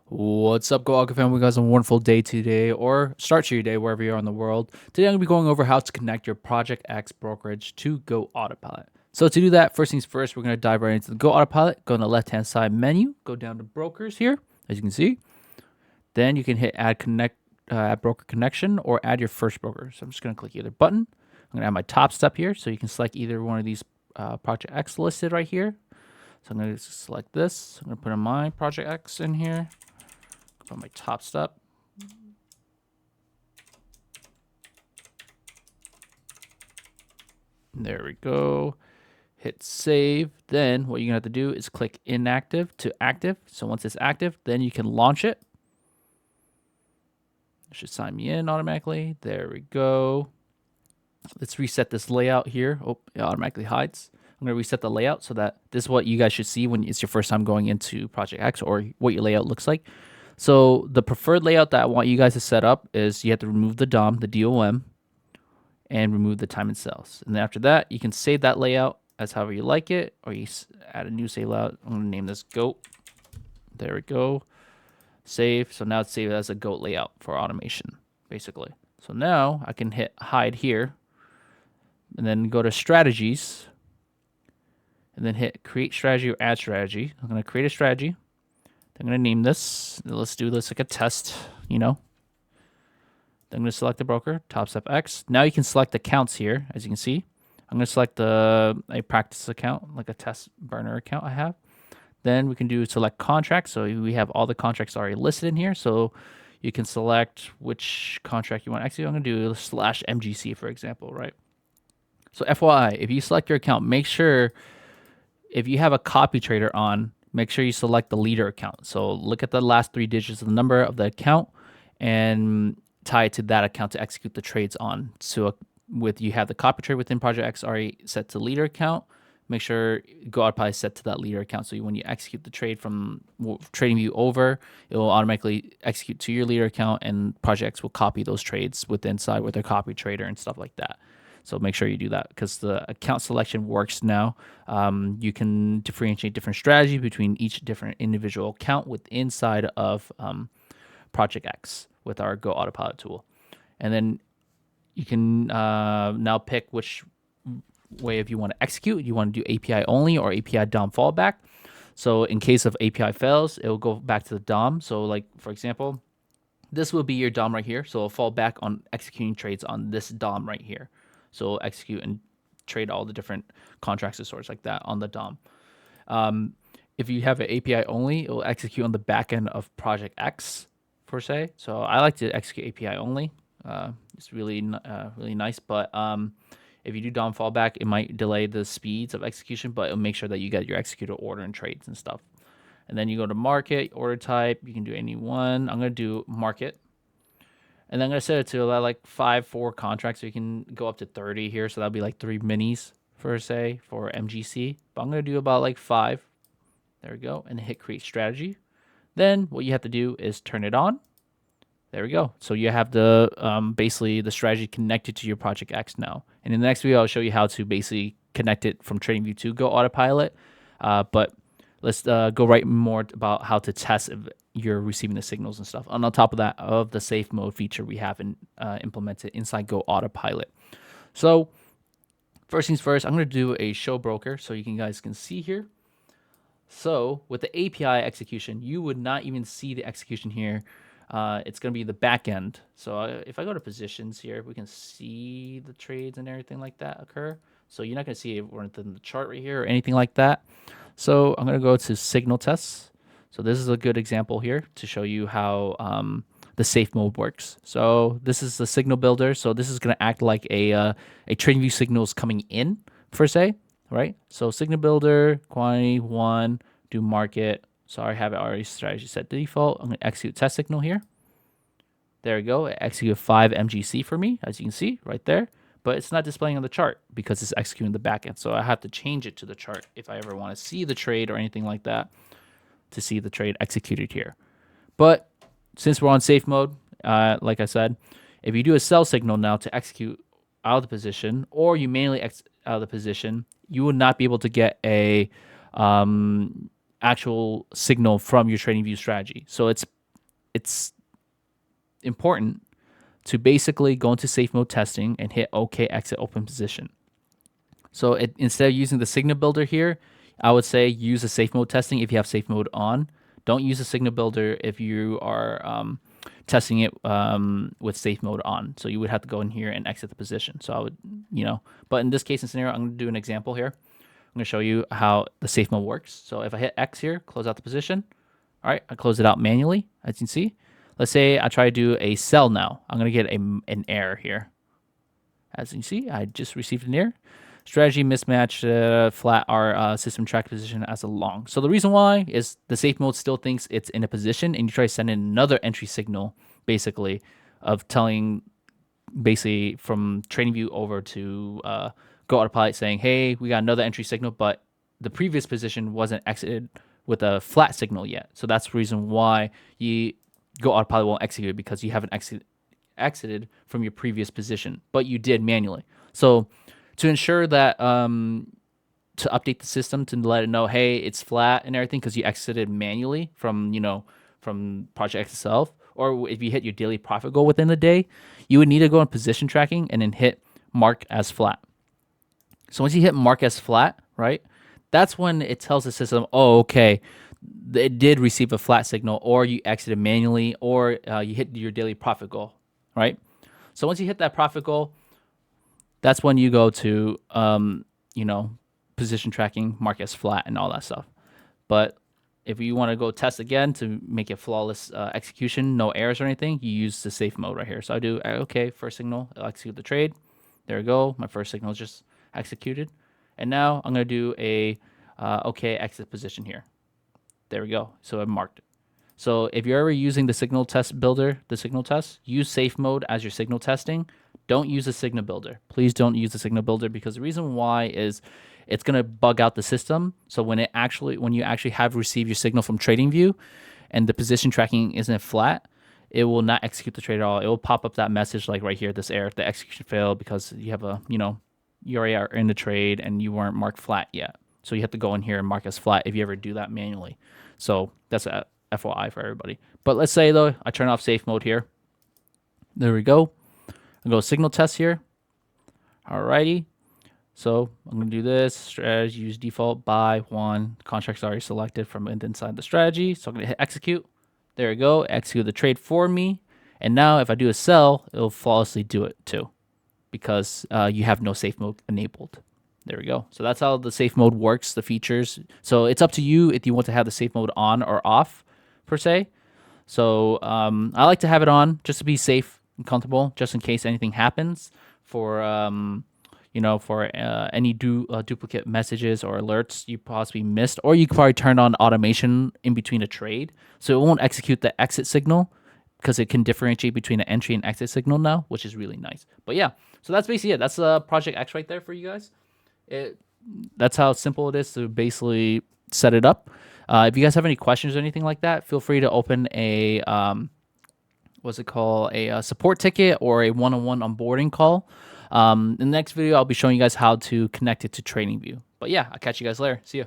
What's up, GOAT AutoPilot family? You guys, a wonderful day today, or start to your day wherever you are in the world. Today, I'm going to be going over how to connect your Project X brokerage to GOAT AutoPilot. So to do that, first things first, we're going to dive right into the GOAT AutoPilot. Go on the left-hand side menu, go down to Brokers here, as you can see. Then you can hit Add Broker Connection, or add your first broker. So I'm just going to click either button. I'm going to add my top step here, so you can select either one of these Project X listed right here. So I'm going to select this. I'm going to put in my Project X in here. On my top step. There we go. Hit save. Then what you're gonna have to do is click inactive to active. So once it's active, then you can launch it. It should sign me in automatically. There we go. Let's reset this layout here. Oh, it automatically hides. I'm going to reset the layout so that this is what you guys should see when it's your first time going into Project X, or what your layout looks like. So the preferred layout that I want you guys to set up is you have to remove the DOM, the DOM, and remove the time and sales. And then after that, you can save that layout as however you like it, or you add a new save layout. I'm going to name this GOAT. There we go. Save. So now it's saved as a GOAT layout for automation, basically. So now I can hit hide here, and then go to strategies, and then hit create strategy or add strategy. I'm going to create a strategy. I'm going to name this. Let's do this like a test, you know. Then I'm going to select the broker, top step X. Now you can select accounts here, as you can see. I'm going to select a practice account, like a test burner account I have. Then we can do select contracts. So we have all the contracts already listed in here. So you can select which contract you want to execute. I'm going to do /MGC, for example, right? So FYI, if you select your account, make sure if you have a copy trader on, make sure you select the leader account. So look at the last 3 digits of the number of the account and tie it to that account to execute the trades on. So with you have the copy trade within Project X already set to leader account, make sure GOAT AutoPilot is set to that leader account. So when you execute the trade from TradingView over, it will automatically execute to your leader account, and Project X will copy those trades with inside with their copy trader and stuff like that. So make sure you do that, because the account selection works now. You can differentiate different strategy between each different individual account with inside of Project X with our GOAT AutoPilot tool. And then you can now pick which way if you want to execute. You want to do API only or API DOM fallback. So in case of API fails, it will go back to the DOM. So like, for example, this will be your DOM right here. So it'll fall back on executing trades on this DOM right here. So it'll execute and trade all the different contracts and sorts like that on the DOM. If you have an API only, it will execute on the back end of Project X, per se. So I like to execute API only. It's really nice. But if you do DOM fallback, it might delay the speeds of execution, but it'll make sure that you get your executed order and trades and stuff. And then you go to market, order type. You can do any one. I'm going to do market. And then I'm going to set it to like 4 contracts. So you can go up to 30 here. So that'll be like 3 minis, per se, for MGC. But I'm going to do about like 5. There we go. And hit create strategy. Then what you have to do is turn it on. There we go. So you have the basically the strategy connected to your Project X now. And in the next video, I'll show you how to basically connect it from TradingView to GOAT AutoPilot. But let's go right more about how to test if you're receiving the signals and stuff. And on top of that, of the safe mode feature we have implemented inside GOAT AutoPilot. So first things first, I'm going to do a show broker so you guys can see here. So with the API execution, you would not even see the execution here. It's going to be the back end. So if I go to positions here, we can see the trades and everything like that occur. So you're not going to see it within the chart right here or anything like that. So I'm going to go to signal tests. So this is a good example here to show you how the safe mode works. So this is the signal builder. So this is going to act like a TradingView signal is coming in, per se, right? So signal builder, quantity 1, do market. So I have it already strategy set to default. I'm going to execute test signal here. There we go. It executed 5 MGC for me, as you can see right there. But it's not displaying on the chart because it's executing the backend. So I have to change it to the chart if I ever want to see the trade or anything like that, to see the trade executed here. But since we're on safe mode, like I said, if you do a sell signal now to execute out of the position, or you manually exit out of the position, you will not be able to get a actual signal from your TradingView strategy. So it's it's important to basically go into safe mode testing and hit OK, exit open position. So instead of using the signal builder here, I would say use the safe mode testing if you have safe mode on. Don't use the signal builder if you are testing it with safe mode on. So you would have to go in here and exit the position. So I would, but in this case and scenario, I'm going to do an example here. I'm going to show you how the safe mode works. So if I hit X here, close out the position. All right, I close it out manually, as you can see. Let's say I try to do a sell now. I'm going to get an error here. As you can see, I just received an error. Strategy mismatch, flat our system track position as a long. So the reason why is the safe mode still thinks it's in a position, and you try to send in another entry signal, basically, of telling, basically from TradingView over to GOAT AutoPilot saying, hey, we got another entry signal, but the previous position wasn't exited with a flat signal yet. So that's the reason why GOAT AutoPilot won't execute, because you haven't exited from your previous position, but you did manually. So to ensure that to update the system to let it know, hey, it's flat and everything because you exited manually from from Project X itself, or if you hit your daily profit goal within the day, you would need to go in position tracking and then hit mark as flat. So once you hit mark as flat, right, that's when it tells the system, oh, okay, it did receive a flat signal, or you exited manually, or you hit your daily profit goal, right? So once you hit that profit goal, that's when you go to, position tracking, mark as flat, and all that stuff. But if you want to go test again to make it flawless execution, no errors or anything, you use the safe mode right here. So I do, okay, first signal, I'll execute the trade. There we go. My first signal is just executed. And now I'm going to do a okay, exit position here. There we go. So I marked it. So if you're ever using the signal test builder, the signal test, use safe mode as your signal testing. Don't use the signal builder. Please don't use the signal builder, because the reason why is it's going to bug out the system. So when you actually have received your signal from TradingView and the position tracking isn't flat, it will not execute the trade at all. It will pop up that message like right here, this error, the execution failed because you have you already are in the trade and you weren't marked flat yet. So you have to go in here and mark as flat if you ever do that manually. So that's a FYI for everybody. But let's say though, I turn off safe mode here. There we go. I'll go signal test here. Alrighty. So I'm going to do this. Strategy, use default, buy one. Contract's already selected from inside the strategy. So I'm going to hit execute. There we go. Execute the trade for me. And now if I do a sell, it'll flawlessly do it too, because you have no safe mode enabled. There we go. So that's how the safe mode works, the features. So it's up to you if you want to have the safe mode on or off, per se. So I like to have it on just to be safe and comfortable, just in case anything happens for any duplicate messages or alerts you possibly missed, or you could probably turn on automation in between a trade, so it won't execute the exit signal, because it can differentiate between an entry and exit signal now, which is really nice. But yeah, so that's basically it. That's Project X right there for you guys. That's how simple it is to basically set it up. If you guys have any questions or anything like that, feel free to open a a support ticket or a one-on-one onboarding call. In the next video, I'll be showing you guys how to connect it to TradingView. But yeah, I'll catch you guys later. See ya.